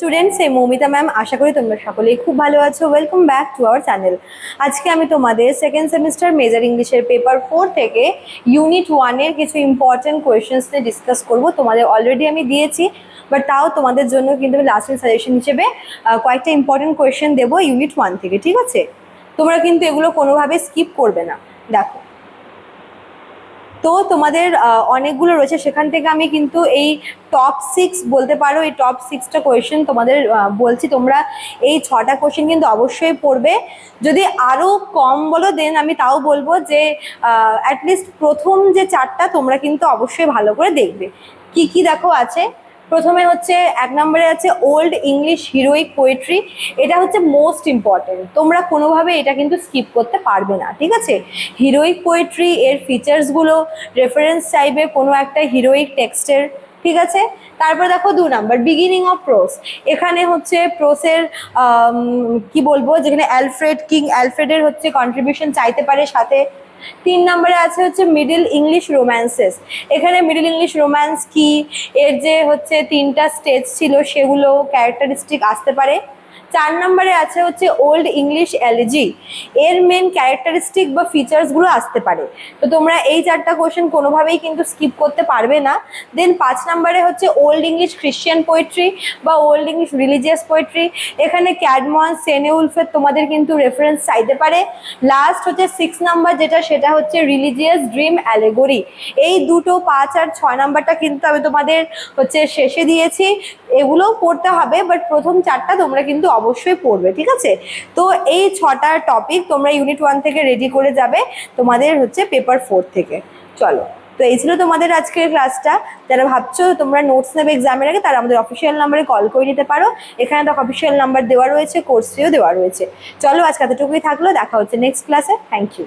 Students, এই Moumita ma'am. আশা করি তোমরা সকলেই খুব ভালো আছো। Welcome back to our channel. আজকে আমি তোমাদের সেকেন্ড সেমিস্টার মেজর ইংলিশের পেপার 4 থেকে ইউনিট 1-এর কিছু ইম্পর্টেন্ট কোয়েশ্চেন্স নিয়ে ডিসকাস করব। তোমাদের অলরেডি আমি দিয়েছি, বাট তাও তোমাদের জন্য কিন্তু আমি লাস্ট সাজেশন হিসেবে কয়েকটা ইম্পর্টেন্ট কোয়েশ্চেন দেবো ইউনিট 1 থেকে। ঠিক আছে? তোমরা কিন্তু এগুলো কোনোভাবে স্কিপ করবে না। দেখো, তো তোমাদের অনেকগুলো রয়েছে, সেখান থেকে আমি কিন্তু এই টপ 6 বলতে পারো, এই টপ 6টা কোয়েশ্চেন তোমাদের বলছি। তোমরা এই 6টা কোয়েশ্চেন কিন্তু অবশ্যই পড়বে। যদি আরও কম বলো দেন আমি তাও বলবো যে অ্যাটলিস্ট প্রথম যে 4টা তোমরা কিন্তু অবশ্যই ভালো করে দেখবে। কি কি দেখো আছে। প্রথমে হচ্ছে 1 নম্বরে আছে ওল্ড ইংলিশ হিরোইক পোয়েট্রি। এটা হচ্ছে মোস্ট ইম্পর্টেন্ট, তোমরা কোনোভাবে এটা কিন্তু স্কিপ করতে পারবে না। ঠিক আছে? হিরোইক পোয়েট্রি এর ফিচার্সগুলো, রেফারেন্স চাইবে কোনো একটা হিরোইক টেক্সটের। ঠিক আছে? তারপর দেখো 2 নাম্বার বিগিনিং অফ প্রোস। এখানে হচ্ছে প্রোসের কি বলবো, যেখানে কিং অ্যালফ্রেডের হচ্ছে কন্ট্রিবিউশন চাইতে পারে সাথে। 3 নম্বরে আছে হচ্ছে মিডল ইংলিশ রোম্যান্সেস। এখানে মিডল ইংলিশ রোম্যান্স কি, এর যে হচ্ছে 3টা স্টেজ ছিল সেগুলো ক্যারেক্টারিস্টিক আসতে পারে। 4 নম্বরে আছে হচ্ছে ওল্ড ইংলিশ এলিজি, এর মেন ক্যারেক্টারিস্টিক বা ফিচার্সগুলো আসতে পারে। তো তোমরা এই 4টা কোয়েশ্চেন কোনোভাবেই কিন্তু স্কিপ করতে পারবে না। দেন 5 নম্বরে হচ্ছে ওল্ড ইংলিশ খ্রিশ্চিয়ান পোয়েট্রি বা ওল্ড ইংলিশ রিলিজিয়াস পোয়েট্রি। এখানে ক্যাডমন সেনেউলফের তোমাদের কিন্তু রেফারেন্স চাইতে পারে। লাস্ট হচ্ছে 6 নাম্বার যেটা, সেটা হচ্ছে রিলিজিয়াস ড্রিম অ্যালেগরি। এই দুটো 5 আর 6 নাম্বারটা কিন্তু আমি তোমাদের হচ্ছে শেষে দিয়েছি। এগুলোও পড়তে হবে, বাট প্রথম 4টা তোমরা কিন্তু অবশ্যই পড়বে। ঠিক আছে? তো এই 6টা টপিক তোমরা ইউনিট 1 থেকে রেডি করে যাবে তোমাদের হচ্ছে পেপার 4 থেকে। চলো, তো এই ছিল তোমাদের আজকের ক্লাসটা। যারা ভাবছো তোমরা নোটস নেবে এক্সামের আগে, তারা আমাদের অফিসিয়াল নাম্বারে কল করে নিতে পারো। এখানে তো অফিসিয়াল নাম্বার দেওয়া রয়েছে, কোর্স ফিও দেওয়া রয়েছে। চলো, আজকে এতটুকুই থাকলো, দেখা হচ্ছে নেক্সট ক্লাসে। Thank you.